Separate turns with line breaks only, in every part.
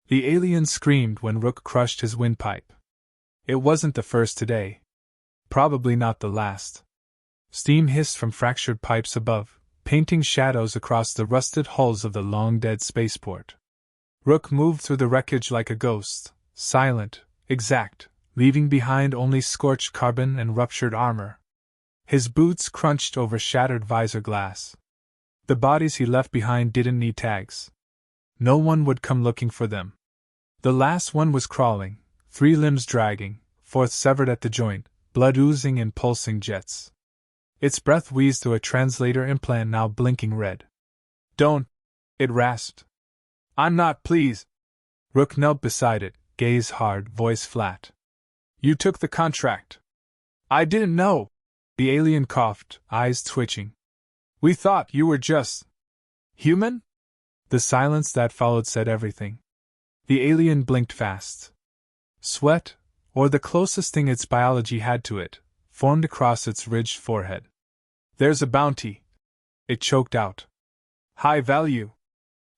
The alien screamed when Rook crushed his windpipe. It wasn't the first today. Probably not the last. Steam hissed from fractured pipes above, painting shadows across the rusted hulls of the long-dead spaceport. Rook moved through the wreckage like a ghost, silent, exact, leaving behind only scorched carbon and ruptured armor. His boots crunched over shattered visor glass. The bodies he left behind didn't need tags. No one would come looking for them. The last one was crawling, 3 limbs dragging, 4th severed at the joint, blood oozing in pulsing jets. Its breath wheezed through a translator implant now blinking red. "Don't," it rasped. "I'm not, please." Rook knelt beside it, gaze hard, voice flat. "You took the contract." "I didn't know." The alien coughed, eyes twitching. "We thought you were just human?" The silence that followed said everything. The alien blinked fast. Sweat, or the closest thing its biology had to it, formed across its ridged forehead. "There's a bounty," it choked out. "High value.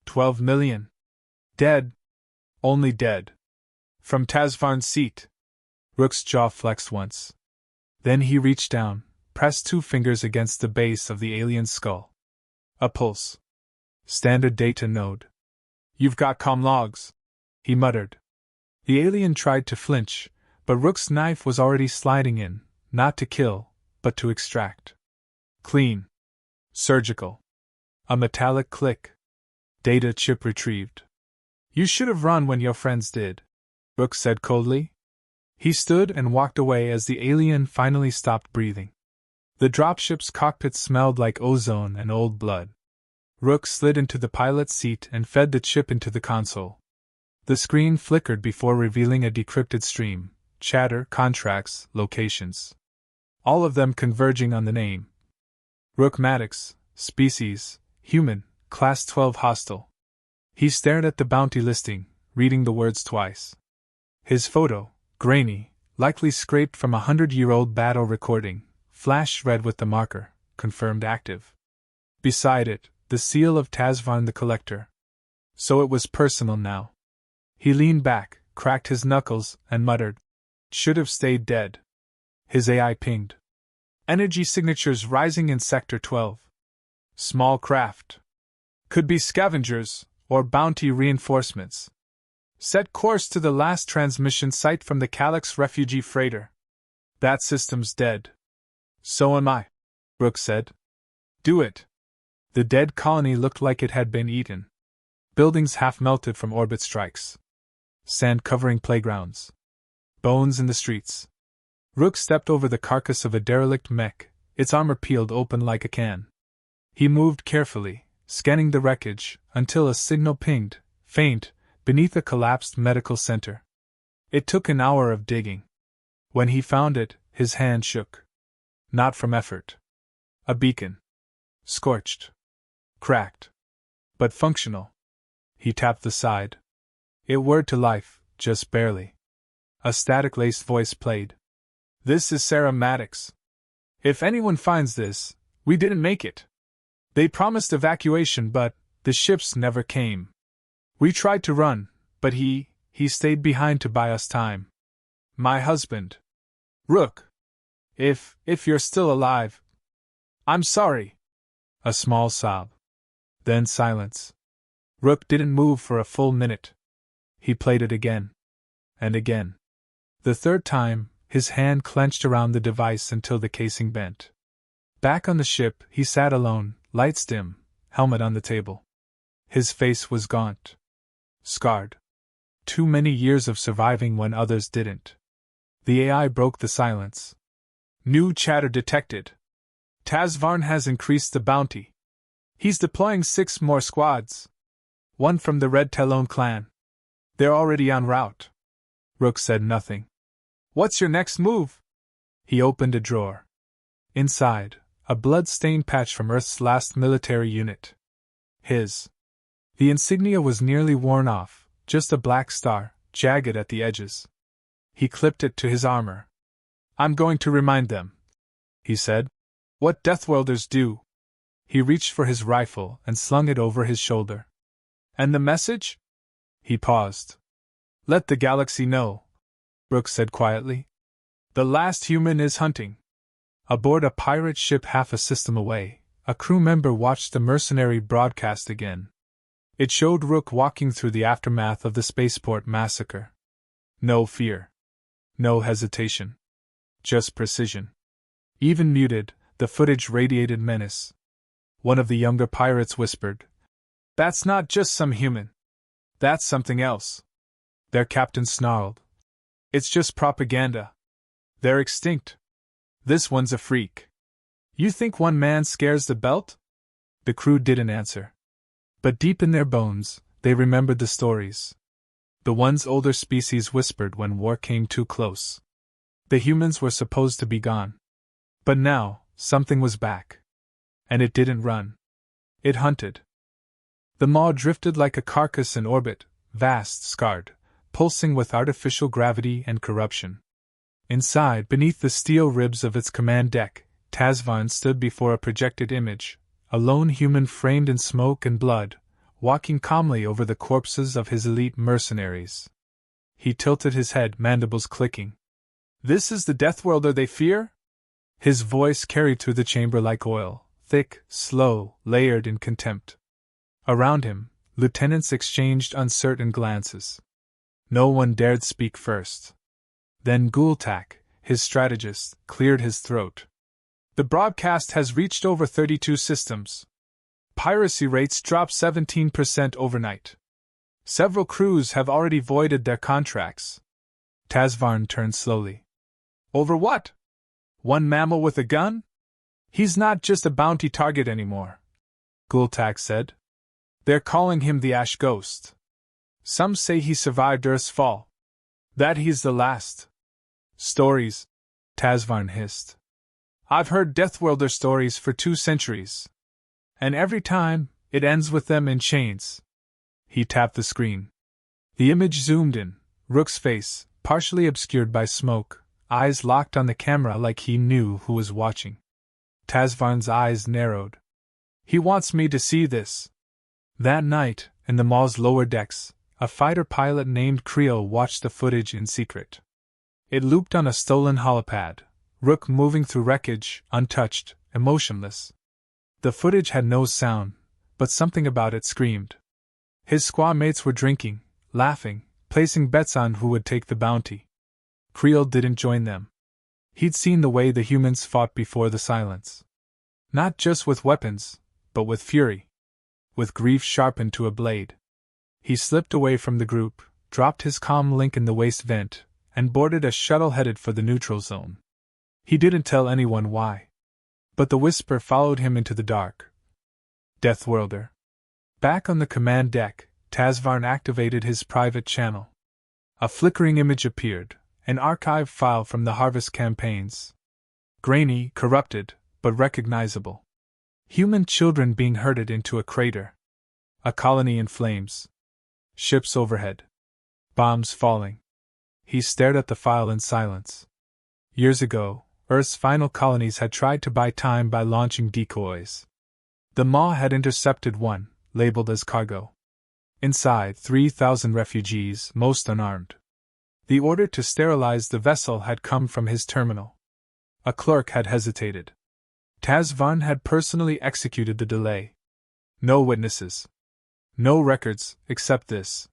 12 million. Dead. Only dead. From Tazvarn's seat." Rook's jaw flexed once. Then he reached down, pressed 2 fingers against the base of the alien's skull. A pulse. Standard data node. "You've got comm logs," he muttered. The alien tried to flinch, but Rook's knife was already sliding in, not to kill, but to extract. Clean. Surgical. A metallic click. Data chip retrieved. "You should have run when your friends did," Rook said coldly. He stood and walked away as the alien finally stopped breathing. The dropship's cockpit smelled like ozone and old blood. Rook slid into the pilot's seat and fed the chip into the console. The screen flickered before revealing a decrypted stream: chatter, contracts, locations. All of them converging on the name. Rook Maddox, species, human, class 12 hostile. He stared at the bounty listing, reading the words twice. His photo, grainy, likely scraped from a 100-year-old battle recording, flashed red with the marker, confirmed active. Beside it, the seal of Tazvarn the Collector. So it was personal now. He leaned back, cracked his knuckles, and muttered, "Should have stayed dead." His AI pinged. "Energy signatures rising in Sector 12. Small craft. Could be scavengers, or bounty reinforcements. Set course to the last transmission site from the Calyx refugee freighter." "That system's dead." "So am I," Rook said. "Do it." The dead colony looked like it had been eaten. Buildings half melted from orbit strikes. Sand covering playgrounds. Bones in the streets. Rook stepped over the carcass of a derelict mech, its armor peeled open like a can. He moved carefully, scanning the wreckage, until a signal pinged, faint, beneath a collapsed medical center. It took an hour of digging. When he found it, his hand shook. Not from effort. A beacon. Scorched. Cracked. But functional. He tapped the side. It whirred to life, just barely. A static-laced voice played. "This is Sarah Maddox. If anyone finds this, we didn't make it. They promised evacuation, but the ships never came. We tried to run, but he stayed behind to buy us time. My husband. Rook. If you're still alive. I'm sorry." A small sob. Then silence. Rook didn't move for a full minute. He played it again. And again. The third time, his hand clenched around the device until the casing bent. Back on the ship, he sat alone, lights dim, helmet on the table. His face was gaunt. Scarred. Too many years of surviving when others didn't. The AI broke the silence. "New chatter detected. Tazvarn has increased the bounty. He's deploying 6 more squads. 1 from the Red Talon clan. They're already en route." Rook said nothing. "What's your next move?" He opened a drawer. Inside, a blood-stained patch from Earth's last military unit. His. The insignia was nearly worn off, just a black star, jagged at the edges. He clipped it to his armor. "I'm going to remind them," he said. "What Deathworlders do." He reached for his rifle and slung it over his shoulder. "And the message?" He paused. Let the galaxy know, Rook said quietly. The last human is hunting. Aboard a pirate ship half a system away, a crew member watched the mercenary broadcast again. It showed Rook walking through the aftermath of the spaceport massacre. No fear. No hesitation. Just precision. Even muted, the footage radiated menace. One of the younger pirates whispered, "That's not just some human. That's something else." Their captain snarled, "It's just propaganda. They're extinct. This one's a freak." "You think one man scares the belt?" The crew didn't answer. But deep in their bones, they remembered the stories. The ones older species whispered when war came too close. The humans were supposed to be gone. But now, something was back. And it didn't run. It hunted. The maw drifted like a carcass in orbit, vast, scarred, pulsing with artificial gravity and corruption. Inside, beneath the steel ribs of its command deck, Tazvarn stood before a projected image, a lone human framed in smoke and blood, walking calmly over the corpses of his elite mercenaries. He tilted his head, mandibles clicking. "This is the Deathworlder they fear?" His voice carried through the chamber like oil, thick, slow, layered in contempt. Around him, lieutenants exchanged uncertain glances. No one dared speak first. Then Gultak, his strategist, cleared his throat. "The broadcast has reached over 32 systems. Piracy rates dropped 17% overnight. Several crews have already voided their contracts." Tazvarn turned slowly. "Over what? One mammal with a gun? He's not just a bounty target anymore," Gultak said. "They're calling him the Ash Ghost. Some say he survived Earth's fall. That he's the last." "Stories," Tazvarn hissed. "I've heard Deathworlder stories for 2 centuries. And every time, it ends with them in chains." He tapped the screen. The image zoomed in, Rook's face, partially obscured by smoke, eyes locked on the camera like he knew who was watching. Tazvarn's eyes narrowed. "He wants me to see this." That night, in the mall's lower decks, a fighter pilot named Creel watched the footage in secret. It looped on a stolen holopad, Rook moving through wreckage, untouched, emotionless. The footage had no sound, but something about it screamed. His squaw mates were drinking, laughing, placing bets on who would take the bounty. Creel didn't join them. He'd seen the way the humans fought before the silence. Not just with weapons, but with fury. With grief sharpened to a blade. He slipped away from the group, dropped his comm link in the waste vent, and boarded a shuttle headed for the neutral zone. He didn't tell anyone why. But the whisper followed him into the dark. Deathworlder. Back on the command deck, Tazvarn activated his private channel. A flickering image appeared, an archive file from the Harvest campaigns. Grainy, corrupted, but recognizable. Human children being herded into a crater. A colony in flames. Ships overhead. Bombs falling. He stared at the file in silence. Years ago, Earth's final colonies had tried to buy time by launching decoys. The Maw had intercepted one, labeled as cargo. Inside, 3,000 refugees, most unarmed. The order to sterilize the vessel had come from his terminal. A clerk had hesitated. Tazvarn had personally executed the delay. No witnesses. No records, except this.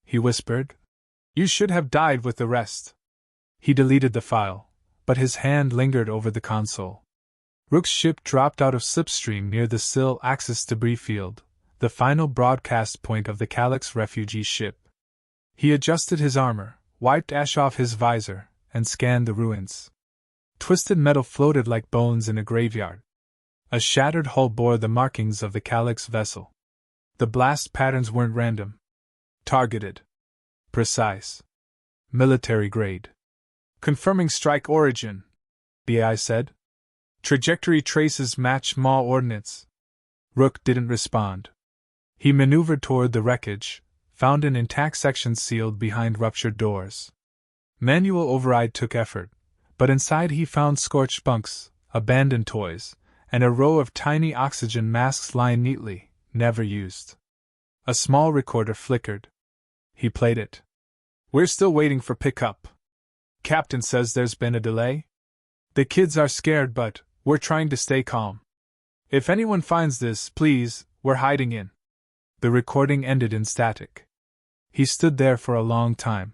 He whispered. "You should have died with the rest." He deleted the file, but his hand lingered over the console. Rook's ship dropped out of slipstream near the Syl Axis debris field, the final broadcast point of the Calyx refugee ship. He adjusted his armor, wiped ash off his visor, and scanned the ruins. Twisted metal floated like bones in a graveyard. A shattered hull bore the markings of the Calyx vessel. The blast patterns weren't random. Targeted. Precise. Military grade. "Confirming strike origin," BI said. "Trajectory traces match Maw ordnance." Rook didn't respond. He maneuvered toward the wreckage, found an intact section sealed behind ruptured doors. Manual override took effort, but inside he found scorched bunks, abandoned toys, and a row of tiny oxygen masks lying neatly, never used. A small recorder flickered. He played it. We're still waiting for pickup. Captain says there's been a delay. The kids are scared, but we're trying to stay calm. If anyone finds this, please, we're hiding in. The recording ended in static. He stood there for a long time.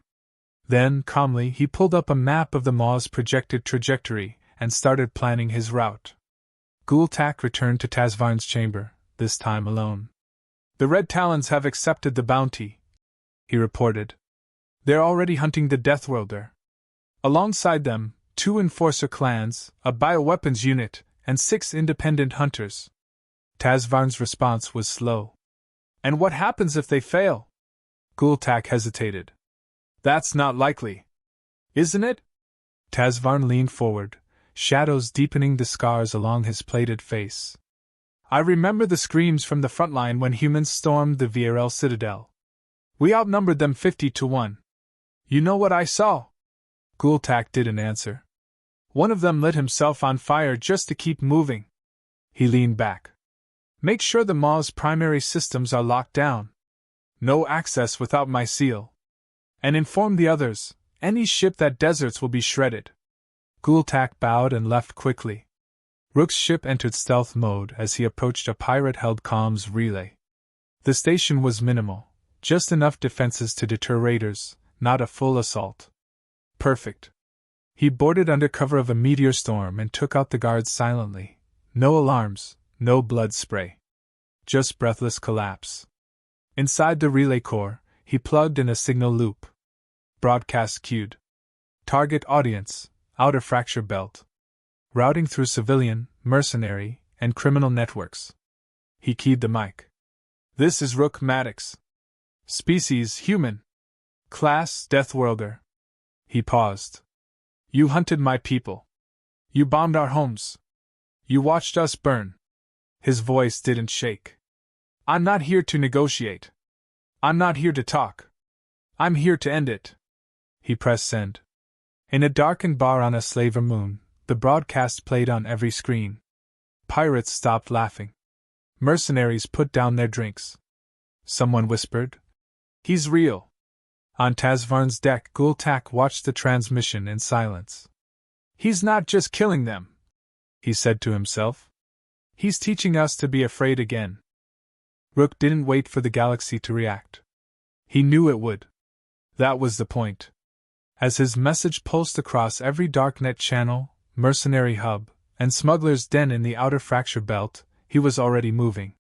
Then, calmly, he pulled up a map of the Maw's projected trajectory and started planning his route. Gultak returned to Tazvarn's chamber, this time alone. The Red Talons have accepted the bounty, he reported. They're already hunting the Deathworlder. Alongside them, 2 Enforcer clans, a bioweapons unit, and 6 independent hunters. Tazvarn's response was slow. And what happens if they fail? Gultak hesitated. That's not likely. Isn't it? Tazvarn leaned forward, shadows deepening the scars along his plated face. I remember the screams from the front line when humans stormed the VRL Citadel. We outnumbered them 50-1. You know what I saw? Gultak didn't answer. One of them lit himself on fire just to keep moving. He leaned back. Make sure the Maw's primary systems are locked down. No access without my seal. And inform the others, any ship that deserts will be shredded. Gultak bowed and left quickly. Rook's ship entered stealth mode as he approached a pirate-held comms relay. The station was minimal, just enough defenses to deter raiders, not a full assault. Perfect. He boarded under cover of a meteor storm and took out the guards silently. No alarms, no blood spray. Just breathless collapse. Inside the relay core, he plugged in a signal loop. Broadcast queued. Target audience, outer fracture belt. Routing through civilian, mercenary, and criminal networks. He keyed the mic. This is Rook Maddox. Species, human. Class, Deathworlder. He paused. You hunted my people. You bombed our homes. You watched us burn. His voice didn't shake. I'm not here to negotiate. I'm not here to talk. I'm here to end it. He pressed send. In a darkened bar on a slaver moon, the broadcast played on every screen. Pirates stopped laughing. Mercenaries put down their drinks. Someone whispered, He's real. On Tazvarn's deck, Gultak watched the transmission in silence. He's not just killing them, he said to himself. He's teaching us to be afraid again. Rook didn't wait for the galaxy to react. He knew it would. That was the point. As his message pulsed across every darknet channel, mercenary hub, and smuggler's den in the outer fracture belt, he was already moving.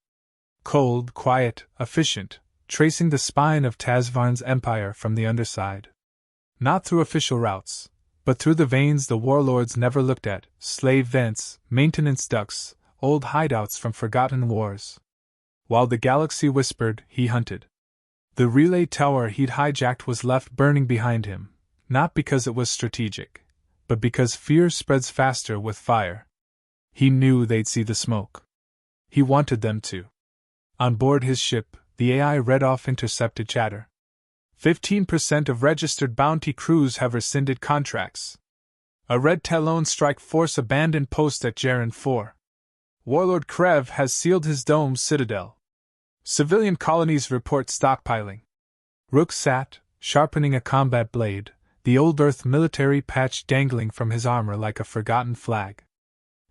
Cold, quiet, efficient, tracing the spine of Tazvarn's empire from the underside. Not through official routes, but through the veins the warlords never looked at, slave vents, maintenance ducts, old hideouts from forgotten wars. While the galaxy whispered, he hunted. The relay tower he'd hijacked was left burning behind him, not because it was strategic, but because fear spreads faster with fire. He knew they'd see the smoke. He wanted them to. On board his ship, the AI read off intercepted chatter. 15% of registered bounty crews have rescinded contracts. A Red Talon strike force abandoned post at Jaren 4. Warlord Krev has sealed his dome's citadel. Civilian colonies report stockpiling. Rook sat, sharpening a combat blade, the old Earth military patch dangling from his armor like a forgotten flag.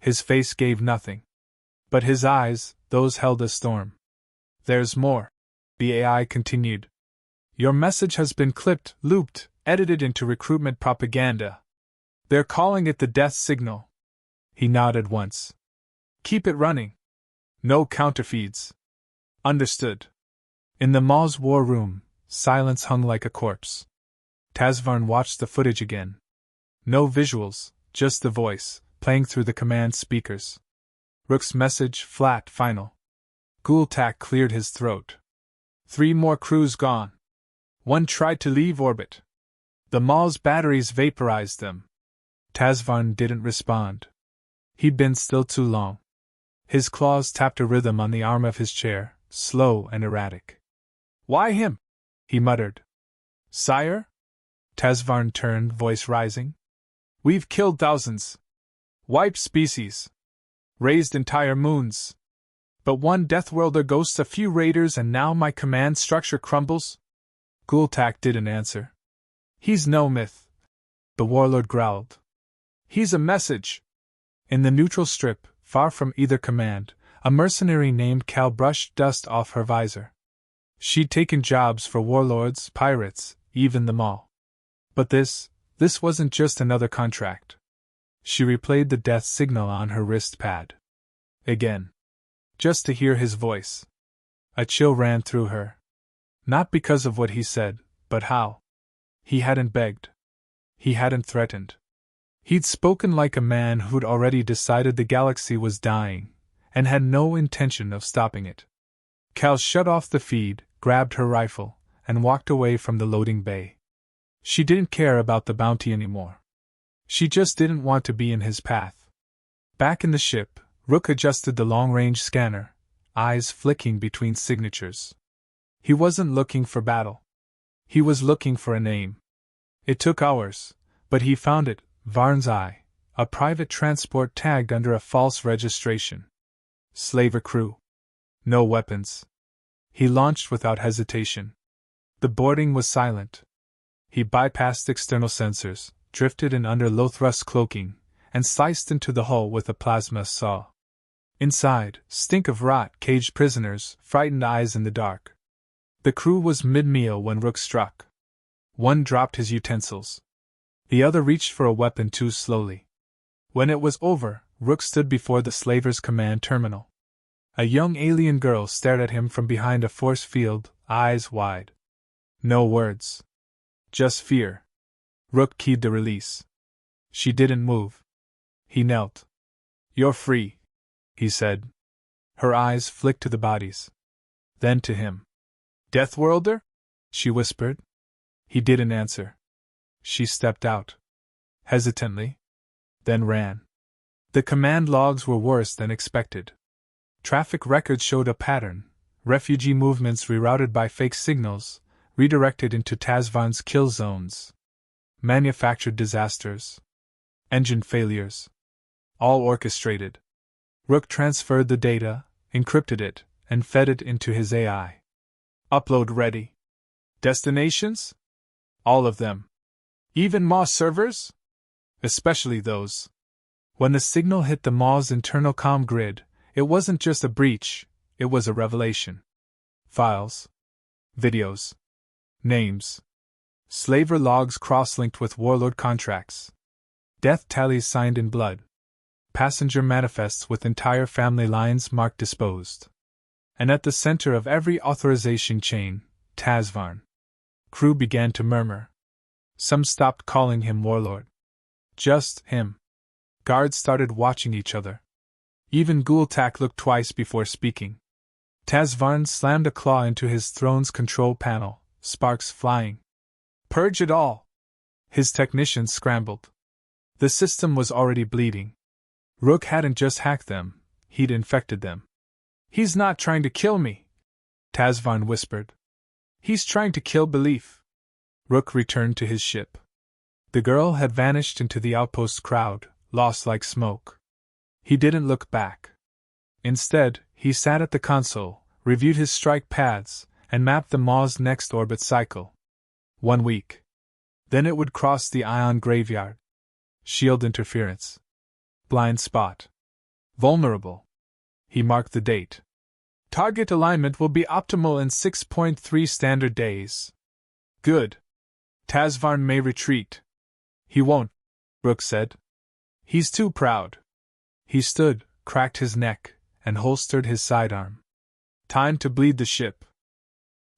His face gave nothing. But his eyes, those held a storm. There's more. The AI continued. Your message has been clipped, looped, edited into recruitment propaganda. They're calling it the death signal. He nodded once. Keep it running. No counterfeeds. Understood. In the Maw's war room, silence hung like a corpse. Tazvarn watched the footage again. No visuals, just the voice, playing through the command speakers. Rook's message, flat, final. Gultak cleared his throat. 3 more crews gone. 1 tried to leave orbit. The Maw's batteries vaporized them. Tazvarn didn't respond. He'd been still too long. His claws tapped a rhythm on the arm of his chair, slow and erratic. Why him? He muttered. Sire? Tazvarn turned, voice rising. We've killed thousands. Wiped species. Raised entire moons. But one Deathworlder ghosts a few raiders and now my command structure crumbles? Gultak didn't answer. He's no myth, the warlord growled. He's a message. In the neutral strip, far from either command, a mercenary named Cal brushed dust off her visor. She'd taken jobs for warlords, pirates, even the Maw. But this wasn't just another contract. She replayed the death signal on her wrist pad. Again. Just to hear his voice. A chill ran through her. Not because of what he said, but how. He hadn't begged. He hadn't threatened. He'd spoken like a man who'd already decided the galaxy was dying, and had no intention of stopping it. Cal shut off the feed, grabbed her rifle, and walked away from the loading bay. She didn't care about the bounty anymore. She just didn't want to be in his path. Back in the ship, Rook adjusted the long-range scanner, eyes flicking between signatures. He wasn't looking for battle. He was looking for a name. It took hours, but he found it, Varn's Eye, a private transport tagged under a false registration. Slaver crew. No weapons. He launched without hesitation. The boarding was silent. He bypassed external sensors, drifted in under low-thrust cloaking, and sliced into the hull with a plasma saw. Inside, stink of rot, caged prisoners, frightened eyes in the dark. The crew was mid-meal when Rook struck. One dropped his utensils. The other reached for a weapon too slowly. When it was over, Rook stood before the slaver's command terminal. A young alien girl stared at him from behind a force field, eyes wide. No words. Just fear. Rook keyed the release. She didn't move. He knelt. "You're free," he said. Her eyes flicked to the bodies. Then to him. "Deathworlder?" she whispered. He didn't answer. She stepped out. Hesitantly. Then ran. The command logs were worse than expected. Traffic records showed a pattern, refugee movements rerouted by fake signals, redirected into Tazvarn's kill zones. Manufactured disasters. Engine failures. All orchestrated. Rook transferred the data, encrypted it, and fed it into his AI. Upload ready. Destinations? All of them. Even Maw servers? Especially those. When the signal hit the Maw's internal comm grid, it wasn't just a breach, it was a revelation. Files. Videos. Names. Slaver logs cross-linked with warlord contracts. Death tallies signed in blood. Passenger manifests with entire family lines marked disposed. And at the center of every authorization chain, Tazvarn. Crew began to murmur. Some stopped calling him warlord. Just him. Guards started watching each other. Even Gultak looked twice before speaking. Tazvarn slammed a claw into his throne's control panel, sparks flying. "Purge it all!" His technicians scrambled. The system was already bleeding. Rook hadn't just hacked them, he'd infected them. "He's not trying to kill me," Tazvarn whispered. "He's trying to kill belief." Rook returned to his ship. The girl had vanished into the outpost crowd, lost like smoke. He didn't look back. Instead, he sat at the console, reviewed his strike paths, and mapped the Maw's next orbit cycle. 1 week. Then it would cross the ion graveyard. Shield interference. Blind spot. Vulnerable. He marked the date. Target alignment will be optimal in 6.3 standard days. Good. Tazvarn may retreat. He won't, Rook said. He's too proud. He stood, cracked his neck, and holstered his sidearm. Time to bleed the ship.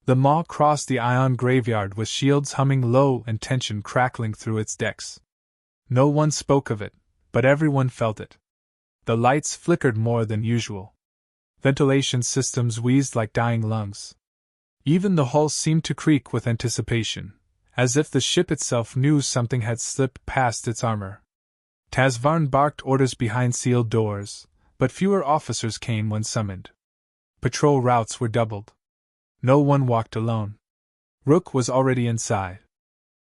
The Maw crossed the ion graveyard with shields humming low and tension crackling through its decks. No one spoke of it, but everyone felt it. The lights flickered more than usual. Ventilation systems wheezed like dying lungs. Even the hull seemed to creak with anticipation, as if the ship itself knew something had slipped past its armor. Tazvarn barked orders behind sealed doors, but fewer officers came when summoned. Patrol routes were doubled. No one walked alone. Rook was already inside.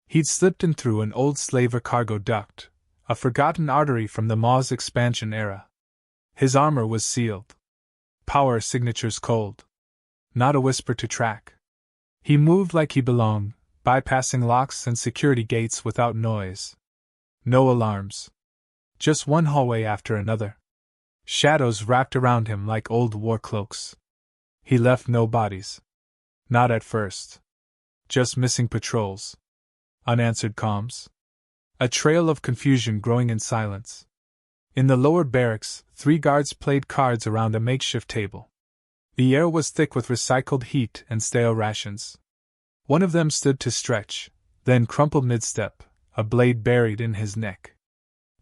He'd slipped in through an old slaver cargo duct, a forgotten artery from the Maw's expansion era. His armor was sealed. Power signatures cold. Not a whisper to track. He moved like he belonged, bypassing locks and security gates without noise. No alarms. Just one hallway after another. Shadows wrapped around him like old war cloaks. He left no bodies. Not at first. Just missing patrols. Unanswered comms. A trail of confusion growing in silence. In the lower barracks, 3 guards played cards around a makeshift table. The air was thick with recycled heat and stale rations. One of them stood to stretch, then crumpled mid-step, a blade buried in his neck.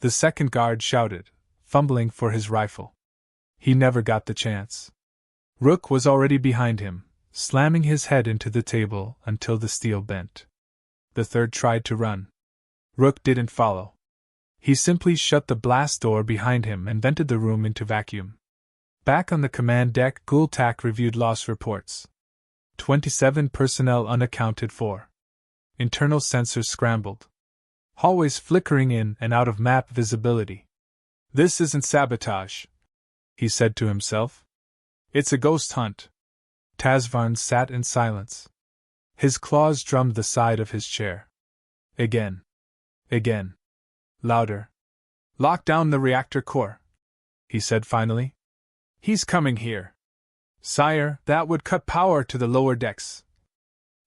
The second guard shouted, fumbling for his rifle. He never got the chance. Rook was already behind him, slamming his head into the table until the steel bent. The third tried to run. Rook didn't follow. He simply shut the blast door behind him and vented the room into vacuum. Back on the command deck, Gultak reviewed loss reports. 27 personnel unaccounted for. Internal sensors scrambled. Hallways flickering in and out of map visibility. This isn't sabotage, he said to himself. It's a ghost hunt. Tazvarn sat in silence. His claws drummed the side of his chair. Again. Again. Louder. Lock down the reactor core, he said finally. He's coming here. Sire, that would cut power to the lower decks.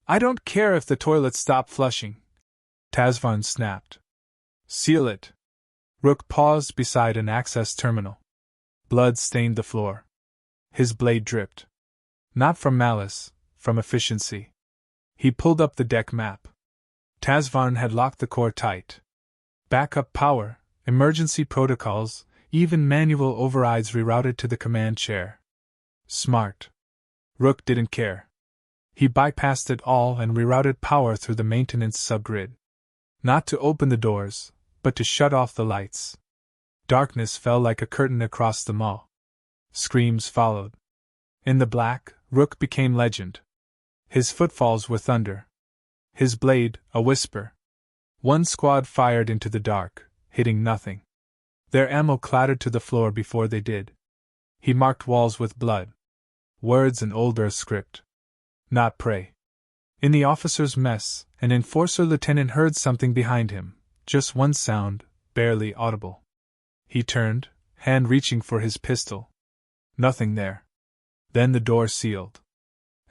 I don't care if the toilets stop flushing, Tazvarn snapped. Seal it. Rook paused beside an access terminal. Blood stained the floor. His blade dripped. Not from malice, from efficiency. He pulled up the deck map. Tazvarn had locked the core tight. Backup power, emergency protocols, even manual overrides rerouted to the command chair. Smart. Rook didn't care. He bypassed it all and rerouted power through the maintenance subgrid. Not to open the doors, but to shut off the lights. Darkness fell like a curtain across the mall. Screams followed. In the black, Rook became legend. His footfalls were thunder. His blade, a whisper. One squad fired into the dark, hitting nothing. Their ammo clattered to the floor before they did. He marked walls with blood. Words in older script. Not prey. In the officer's mess, an enforcer lieutenant heard something behind him, just one sound, barely audible. He turned, hand reaching for his pistol. Nothing there. Then the door sealed.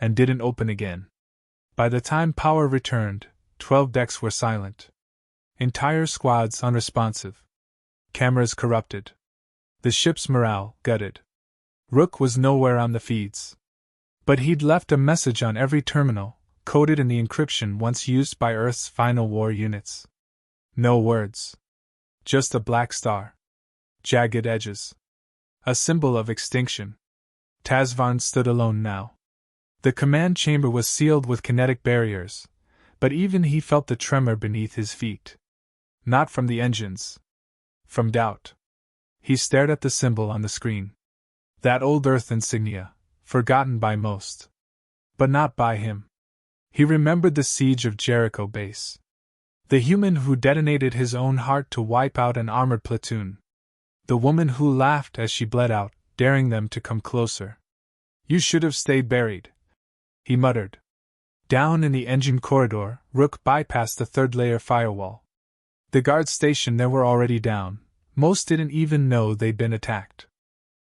And didn't open again. By the time power returned, 12 decks were silent. Entire squads unresponsive. Cameras corrupted. The ship's morale gutted. Rook was nowhere on the feeds. But he'd left a message on every terminal, coded in the encryption once used by Earth's final war units. No words. Just a black star. Jagged edges. A symbol of extinction. Tazvarn stood alone now. The command chamber was sealed with kinetic barriers, but even he felt the tremor beneath his feet. Not from the engines. From doubt. He stared at the symbol on the screen. That old Earth insignia, forgotten by most. But not by him. He remembered the siege of Jericho Base. The human who detonated his own heart to wipe out an armored platoon. The woman who laughed as she bled out, daring them to come closer. You should have stayed buried, he muttered. Down in the engine corridor, Rook bypassed the third-layer firewall. The guards stationed there were already down. Most didn't even know they'd been attacked.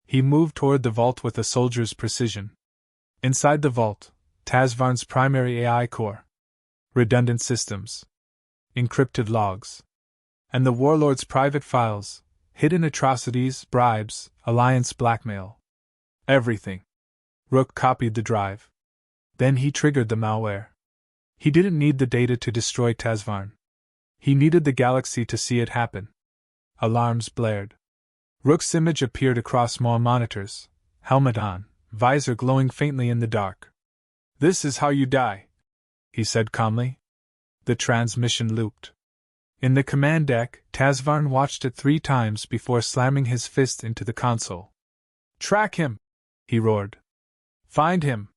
He moved toward the vault with a soldier's precision. Inside the vault, Tazvarn's primary AI core. Redundant systems. Encrypted logs. And the warlord's private files, hidden atrocities, bribes, alliance blackmail. Everything. Rook copied the drive. Then he triggered the malware. He didn't need the data to destroy Tazvarn. He needed the galaxy to see it happen. Alarms blared. Rook's image appeared across more monitors, helmet on, visor glowing faintly in the dark. This is how you die, he said calmly. The transmission looped. In the command deck, Tazvarn watched it 3 times before slamming his fist into the console. Track him, he roared. Find him.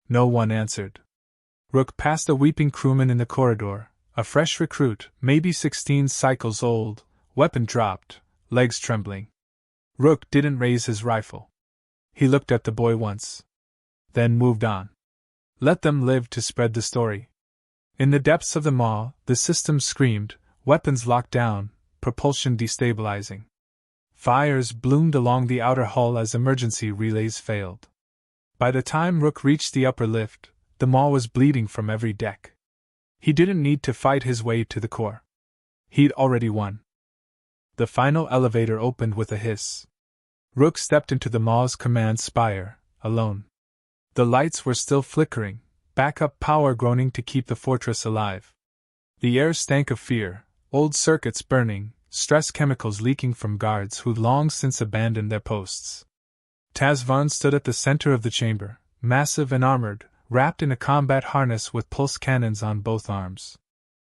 No one answered. Rook passed a weeping crewman in the corridor, a fresh recruit, maybe 16 cycles old, weapon dropped, legs trembling. Rook didn't raise his rifle. He looked at the boy once. Then moved on. Let them live to spread the story. In the depths of the maw, the system screamed, weapons locked down, propulsion destabilizing. Fires bloomed along the outer hull as emergency relays failed. By the time Rook reached the upper lift, the maw was bleeding from every deck. He didn't need to fight his way to the core. He'd already won. The final elevator opened with a hiss. Rook stepped into the maw's command spire, alone. The lights were still flickering, backup power groaning to keep the fortress alive. The air stank of fear, old circuits burning, stress chemicals leaking from guards who'd long since abandoned their posts. Tazvarn stood at the center of the chamber, massive and armored, wrapped in a combat harness with pulse cannons on both arms.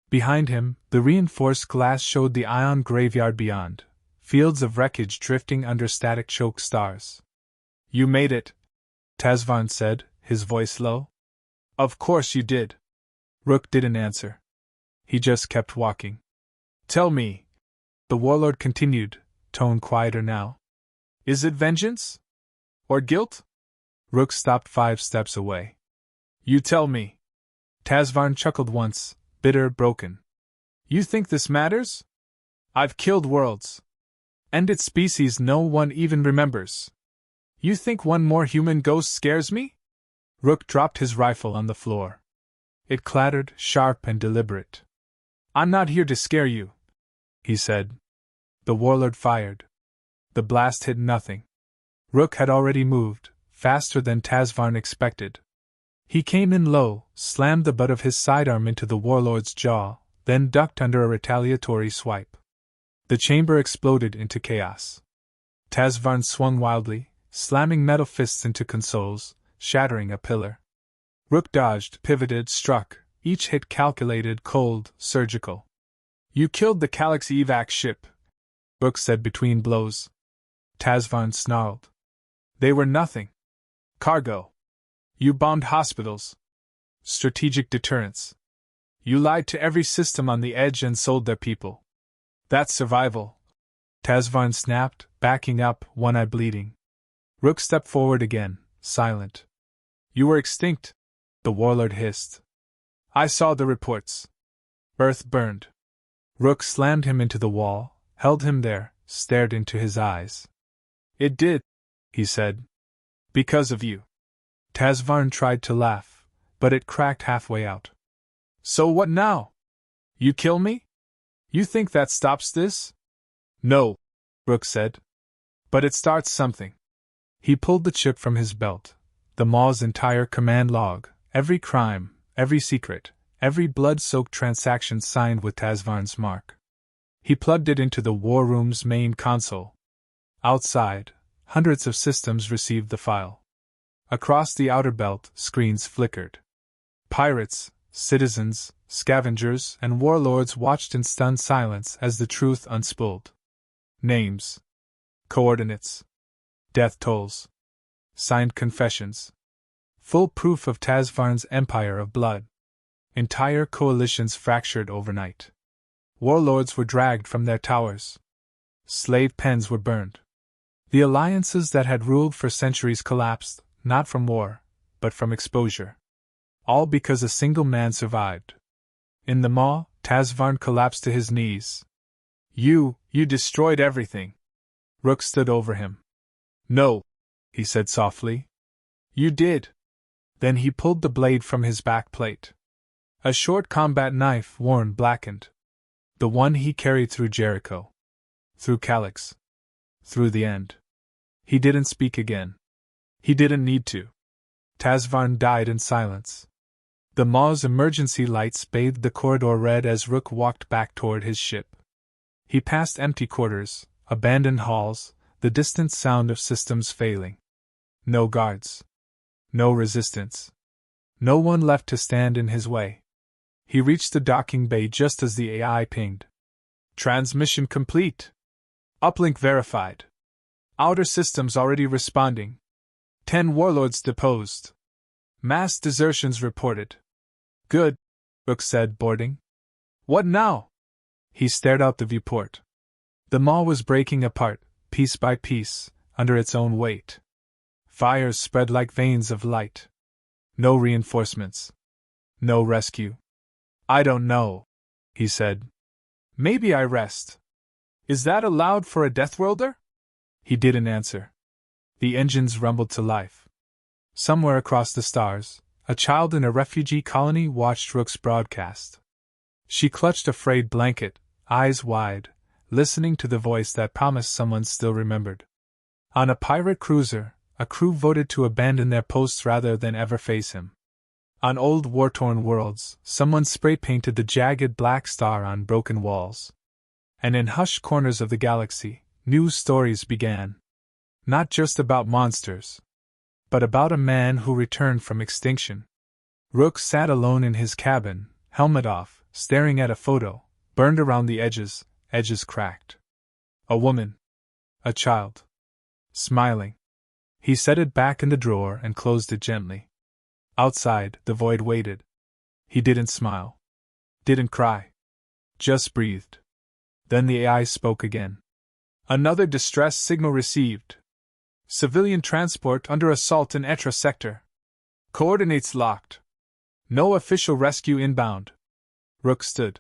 Behind him, the reinforced glass showed the ion graveyard beyond, fields of wreckage drifting under static choke stars. "You made it," Tazvarn said, his voice low. "Of course you did." Rook didn't answer. He just kept walking. "Tell me," the warlord continued, tone quieter now. "Is it vengeance? Or guilt?" Rook stopped 5 steps away. "You tell me." Tazvarn chuckled once, bitter, broken. "You think this matters? I've killed worlds. Ended species no one even remembers. You think one more human ghost scares me?" Rook dropped his rifle on the floor. It clattered, sharp and deliberate. "I'm not here to scare you," he said. The warlord fired. The blast hit nothing. Rook had already moved, faster than Tazvarn expected. He came in low, slammed the butt of his sidearm into the warlord's jaw, then ducked under a retaliatory swipe. The chamber exploded into chaos. Tazvarn swung wildly, slamming metal fists into consoles, shattering a pillar. Rook dodged, pivoted, struck, each hit calculated, cold, surgical. "You killed the Calyx evac ship," Rook said between blows. Tazvarn snarled. "They were nothing. Cargo. You bombed hospitals. Strategic deterrence. You lied to every system on the edge and sold their people. That's survival," Tazvarn snapped, backing up, one eye bleeding. Rook stepped forward again, silent. "You were extinct," the warlord hissed. "I saw the reports. Earth burned." Rook slammed him into the wall, held him there, stared into his eyes. "It did," he said. "Because of you." Tazvarn tried to laugh, but it cracked halfway out. "So what now? You kill me? You think that stops this?" "No," Rook said. "But it starts something." He pulled the chip from his belt, the maw's entire command log, every crime, every secret, every blood-soaked transaction signed with Tazvarn's mark. He plugged it into the war room's main console. Outside, hundreds of systems received the file. Across the outer belt, screens flickered. Pirates, citizens, scavengers, and warlords watched in stunned silence as the truth unspooled. Names. Coordinates. Death tolls. Signed confessions. Full proof of Tazvarn's empire of blood. Entire coalitions fractured overnight. Warlords were dragged from their towers. Slave pens were burned. The alliances that had ruled for centuries collapsed, not from war, but from exposure. All because a single man survived. In the maw, Tazvarn collapsed to his knees. You destroyed everything." Rook stood over him. "No," he said softly. "You did." Then he pulled the blade from his back plate. A short combat knife, worn, blackened. The one he carried through Jericho. Through Calyx. Through the end. He didn't speak again. He didn't need to. Tazvarn died in silence. The maw's emergency lights bathed the corridor red as Rook walked back toward his ship. He passed empty quarters, abandoned halls, the distant sound of systems failing. No guards. No resistance. No one left to stand in his way. He reached the docking bay just as the AI pinged. "Transmission complete. Uplink verified. Outer systems already responding. 10 warlords deposed. Mass desertions reported." "Good," Rook said, boarding. "What now?" He stared out the viewport. The maw was breaking apart, piece by piece, under its own weight. Fires spread like veins of light. No reinforcements. No rescue. I don't know, he said. Maybe I rest. Is that allowed for a Deathworlder? He didn't answer. The engines rumbled to life. Somewhere across the stars, a child in a refugee colony watched Rook's broadcast. She clutched a frayed blanket, eyes wide, listening to the voice that promised someone still remembered. On a pirate cruiser, a crew voted to abandon their posts rather than ever face him. On old war-torn worlds, someone spray-painted the jagged black star on broken walls. And in hushed corners of the galaxy, new stories began. Not just about monsters, but about a man who returned from extinction. Rook sat alone in his cabin, helmet off, staring at a photo, burned around the edges cracked. A woman. A child. Smiling. He set it back in the drawer and closed it gently. Outside, the void waited. He didn't smile. Didn't cry. Just breathed. Then the AI spoke again. Another distress signal received. Civilian transport under assault in Etra sector. Coordinates locked. No official rescue inbound. Rook stood.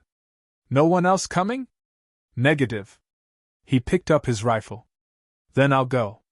No one else coming? Negative. He picked up his rifle. Then I'll go.